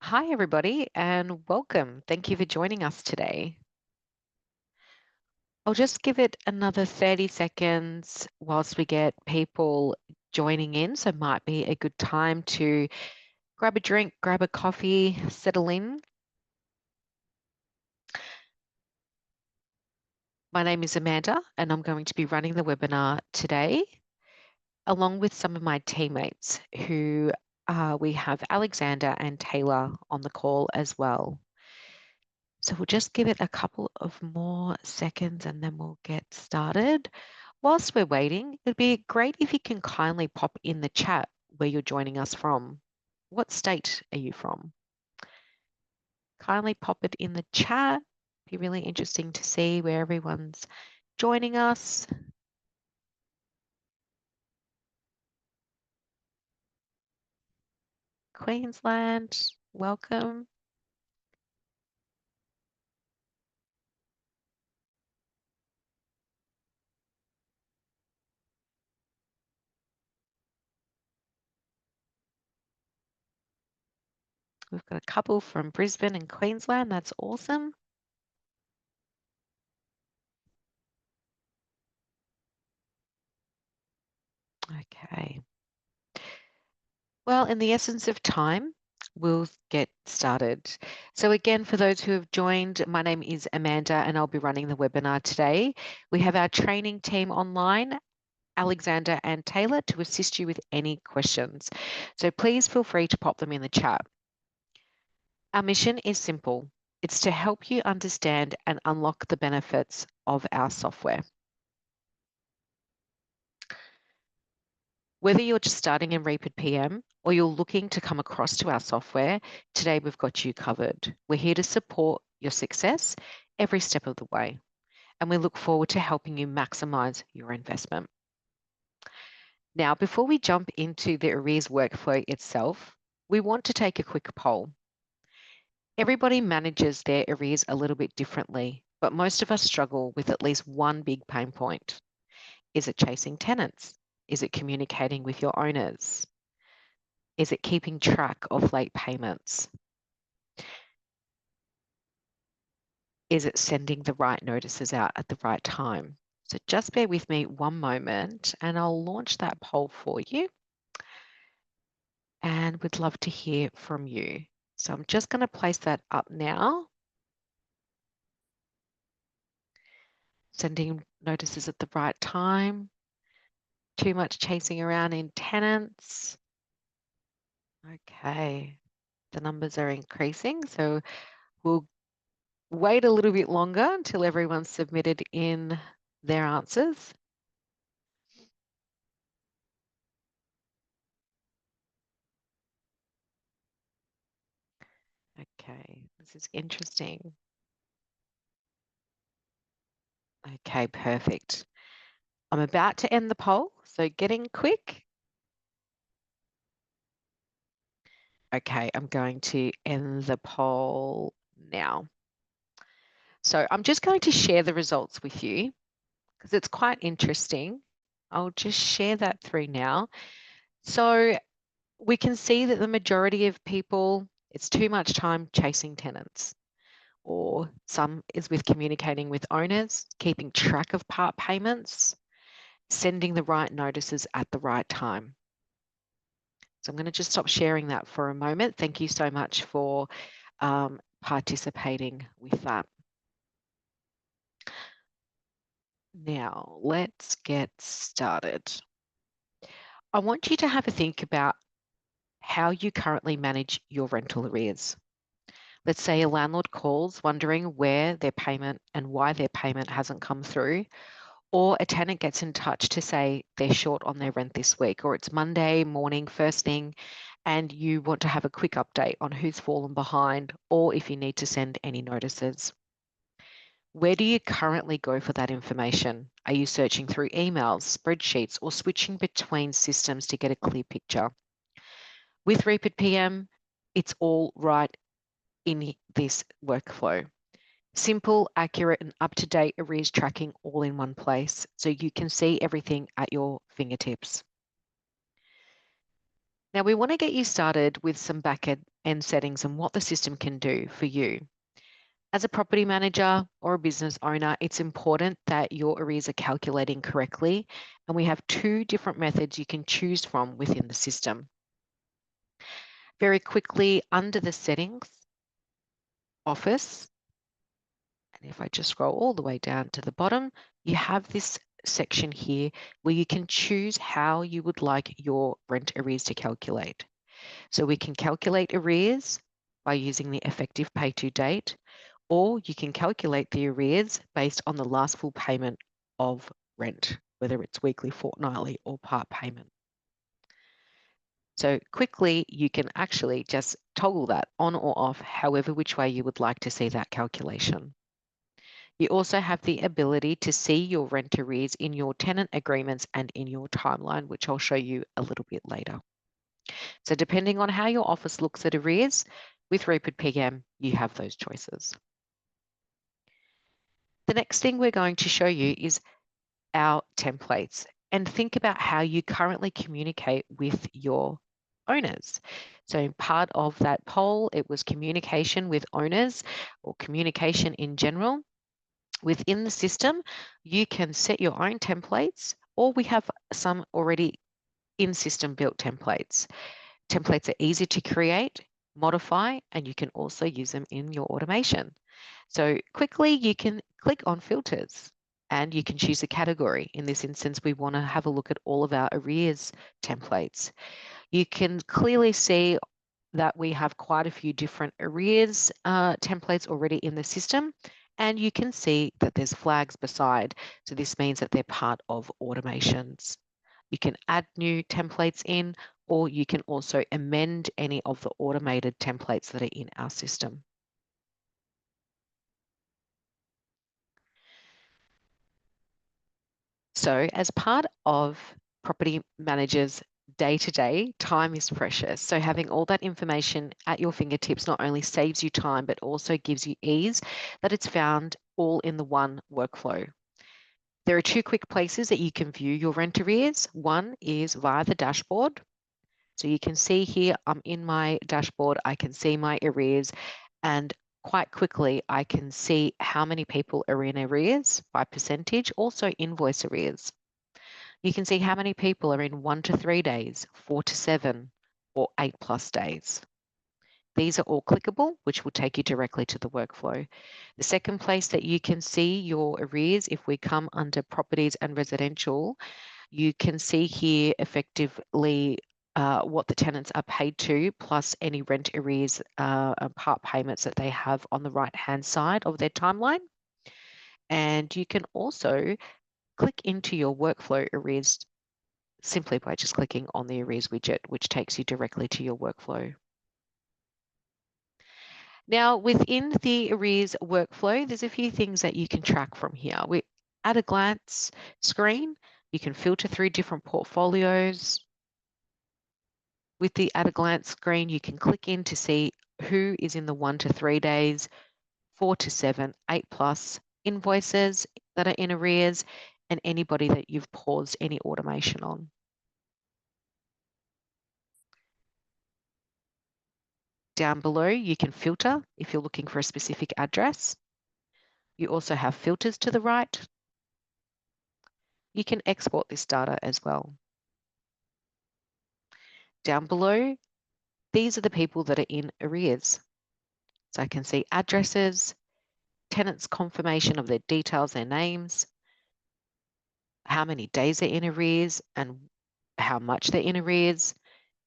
Hi, everybody, and welcome. Thank you for joining us today. I'll just give it another 30 seconds whilst we get people joining in. So, it might be a good time to grab a drink, grab a coffee, settle in. My name is Amanda, and I'm going to be running the webinar today, along with some of my teammates who we have Alexander and Taylor on the call as well. So we'll just give it a couple of more seconds and then we'll get started. Whilst we're waiting, it'd be great if you can kindly pop in the chat where you're joining us from. What state are you from? Kindly pop it in the chat. Be really interesting to see where everyone's joining us. Queensland, welcome. We've got a couple from Brisbane and Queensland. That's awesome. Okay. Well, in the essence of time, we'll get started. So again, for those who have joined, my name is Amanda and I'll be running the webinar today. We have our training team online, Alexander and Taylor, to assist you with any questions. So please feel free to pop them in the chat. Our mission is simple. It's to help you understand and unlock the benefits of our software. Whether you're just starting in Reapit PM or you're looking to come across to our software, today we've got you covered. We're here to support your success every step of the way, and we look forward to helping you maximize your investment. Now, before we jump into the Arrears workflow itself, we want to take a quick poll. Everybody manages their arrears a little bit differently, but most of us struggle with at least one big pain point. Is it chasing tenants? Is it communicating with your owners? Is it keeping track of late payments? Is it sending the right notices out at the right time? So just bear with me one moment and I'll launch that poll for you. And we'd love to hear from you. So I'm just going to place that up now. Sending notices at the right time. Too much chasing around in tenants. Okay, the numbers are increasing. So we'll wait a little bit longer until everyone's submitted in their answers. Okay, this is interesting. Okay, perfect. I'm about to end the poll, so getting quick. Okay, I'm going to end the poll now. So I'm just going to share the results with you because it's quite interesting. I'll just share that through now. So we can see that the majority of people, it's too much time chasing tenants, or some is with communicating with owners, keeping track of part payments, sending the right notices at the right time. So I'm going to just stop sharing that for a moment. Thank you so much for participating with that. Now, let's get started. I want you to have a think about how you currently manage your rental arrears. Let's say a landlord calls wondering where their payment and why their payment hasn't come through, or a tenant gets in touch to say they're short on their rent this week, or it's Monday morning, first thing, and you want to have a quick update on who's fallen behind, or if you need to send any notices. Where do you currently go for that information? Are you searching through emails, spreadsheets, or switching between systems to get a clear picture? With Reapit PM, it's all right in this workflow. Simple, accurate, and up-to-date arrears tracking all in one place, so you can see everything at your fingertips. Now we want to get you started with some back-end settings and what the system can do for you. As a property manager or a business owner, it's important that your arrears are calculating correctly, and we have two different methods you can choose from within the system. Very quickly, under the settings, office, and if I just scroll all the way down to the bottom, you have this section here where you can choose how you would like your rent arrears to calculate. So we can calculate arrears by using the effective pay to date, or you can calculate the arrears based on the last full payment of rent, whether it's weekly, fortnightly, or part payment. So quickly, you can actually just toggle that on or off, however which way you would like to see that calculation. You also have the ability to see your rent arrears in your tenant agreements and in your timeline, which I'll show you a little bit later. So depending on how your office looks at arrears, with Reapit PM, you have those choices. The next thing we're going to show you is our templates, and think about how you currently communicate with your owners. So part of that poll, it was communication with owners or communication in general. Within the system, you can set your own templates, or we have some already in system built templates. Templates are easy to create, modify, and you can also use them in your automation. So quickly, you can click on filters and you can choose a category. In this instance, we want to have a look at all of our arrears templates. You can clearly see that we have quite a few different arrears templates already in the system, and you can see that there's flags beside. So this means that they're part of automations. You can add new templates in, or you can also amend any of the automated templates that are in our system. So as part of property managers' day-to-day, time is precious. So having all that information at your fingertips not only saves you time, but also gives you ease that it's found all in the one workflow. There are two quick places that you can view your rent arrears. One is via the dashboard. So you can see here, I'm in my dashboard, I can see my arrears, and quite quickly I can see how many people are in arrears by percentage, also invoice arrears. You can see how many people are in 1 to 3 days, 4 to 7, or 8+ days. These are all clickable, which will take you directly to the workflow. The second place that you can see your arrears, if we come under properties and residential, you can see here effectively what the tenants are paid to, plus any rent arrears and part payments that they have on the right-hand side of their timeline. And you can also click into your workflow arrears simply by just clicking on the Arrears widget, which takes you directly to your workflow. Now, within the Arrears workflow, there's a few things that you can track from here. At a glance screen, you can filter through different portfolios. With the at a glance screen, you can click in to see who is in the 1 to 3 days, 4 to 7, 8+ invoices that are in arrears, and anybody that you've paused any automation on. Down below, you can filter if you're looking for a specific address. You also have filters to the right. You can export this data as well. Down below, these are the people that are in arrears. So I can see addresses, tenants' confirmation of their details, their names, how many days they're in arrears and how much they're in arrears.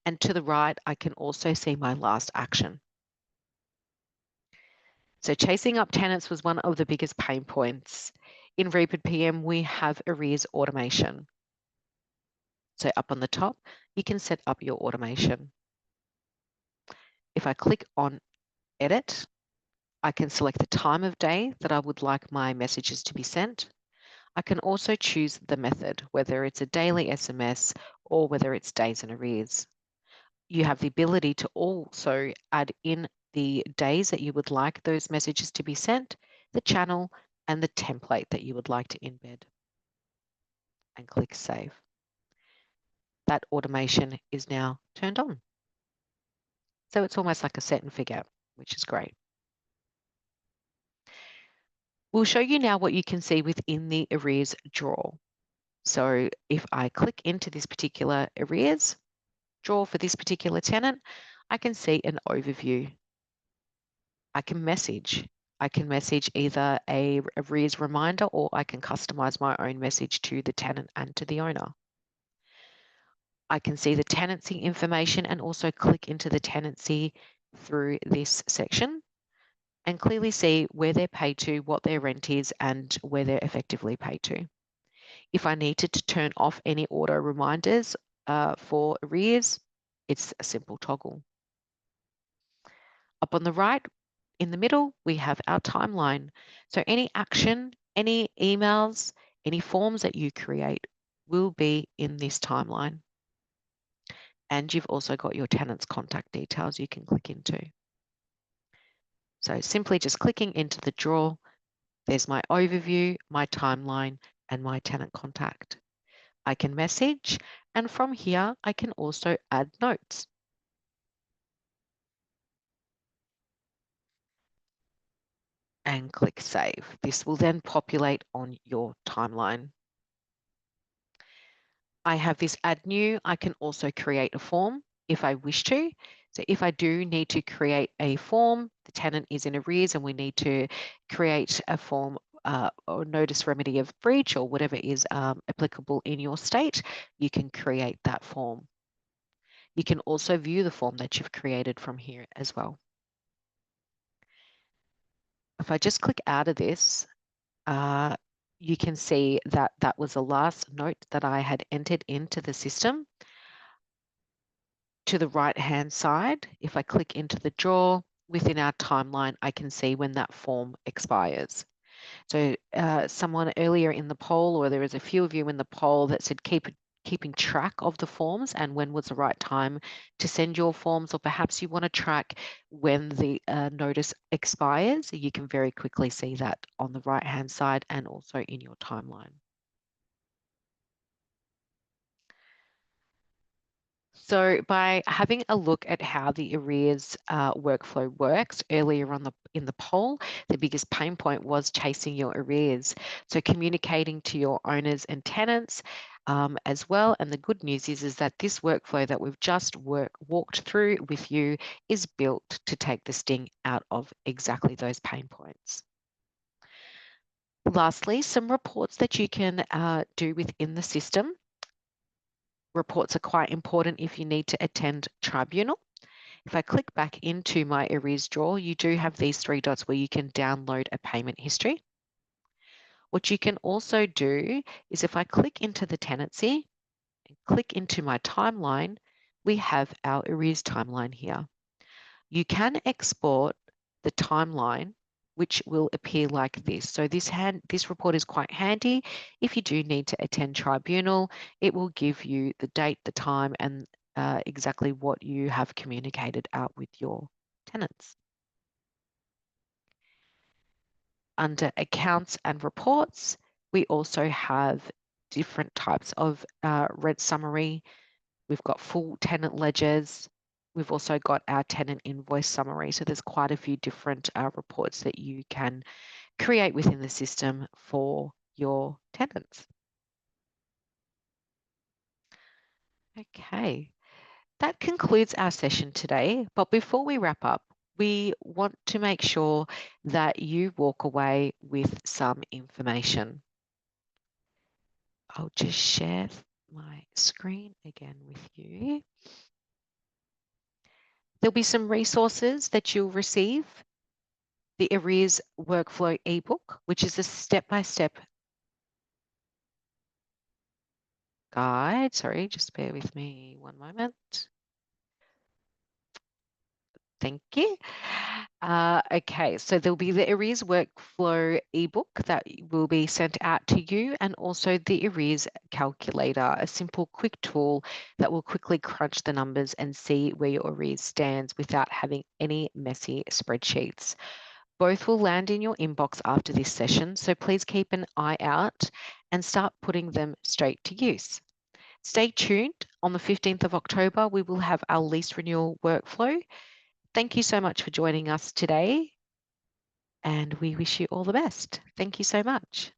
And to the right, I can also see my last action. So chasing up tenants was one of the biggest pain points. In Reapit PM, we have arrears automation. So up on the top, you can set up your automation. If I click on Edit, I can select the time of day that I would like my messages to be sent. I can also choose the method, whether it's a daily SMS or whether it's days in arrears. You have the ability to also add in the days that you would like those messages to be sent, the channel, and the template that you would like to embed. And click Save. that automation is now turned on. So it's almost like a set and forget, which is great. We'll show you now what you can see within the arrears drawer. So if I click into this particular arrears drawer for this particular tenant, I can see an overview. I can message. I can message either a arrears reminder, or I can customize my own message to the tenant and to the owner. I can see the tenancy information and also click into the tenancy through this section and clearly see where they're paid to, what their rent is, and where they're effectively paid to. If I needed to turn off any auto reminders for arrears, it's a simple toggle. Up on the right, in the middle, we have our timeline. So any action, any emails, any forms that you create will be in this timeline. And you've also got your tenant's contact details you can click into. So simply just clicking into the drawer, there's my overview, my timeline, and my tenant contact. I can message, and from here, I can also add notes. And click save. This will then populate on your timeline. I have this add new. I can also create a form if I wish to. So if I do need to create a form, the tenant is in arrears and we need to create a form or notice remedy of breach or whatever is applicable in your state, you can create that form. You can also view the form that you've created from here as well. If I just click out of this, you can see that that was the last note that I had entered into the system. To the right-hand side, if I click into the drawer within our timeline, I can see when that form expires. So someone earlier in the poll, or there was a few of you in the poll that said keeping track of the forms and when was the right time to send your forms, or perhaps you want to track when the notice expires. You can very quickly see that on the right-hand side and also in your timeline. So by having a look at how the arrears workflow works earlier on in the poll, the biggest pain point was chasing your arrears. So communicating to your owners and tenants as well. And the good news is that this workflow that we've just walked through with you is built to take the sting out of exactly those pain points. Lastly, some reports that you can do within the system. Reports are quite important if you need to attend tribunal. If I click back into my arrears drawer, you do have these three dots where you can download a payment history. What you can also do is if I click into the tenancy and click into my timeline, we have our arrears timeline here. You can export the timeline, which will appear like this. So this report is quite handy. If you do need to attend tribunal, it will give you the date, the time, and exactly what you have communicated out with your tenants. Under accounts and reports, we also have different types of rent summary. We've got full tenant ledgers. We've also got our tenant invoice summary. So there's quite a few different reports that you can create within the system for your tenants. Okay, that concludes our session today. But before we wrap up, we want to make sure that you walk away with some information. I'll just share my screen again with you. There'll be some resources that you'll receive. The Arrears Workflow eBook, which is a step-by-step guide. Sorry, just bear with me one moment. Thank you. Okay, so there'll be the Arrears Workflow ebook that will be sent out to you, and also the Arrears Calculator, a simple, quick tool that will quickly crunch the numbers and see where your arrears stands without having any messy spreadsheets. Both will land in your inbox after this session, so please keep an eye out and start putting them straight to use. Stay tuned. On the 15th of October, we will have our lease renewal workflow. Thank you so much for joining us today, and we wish you all the best. Thank you so much.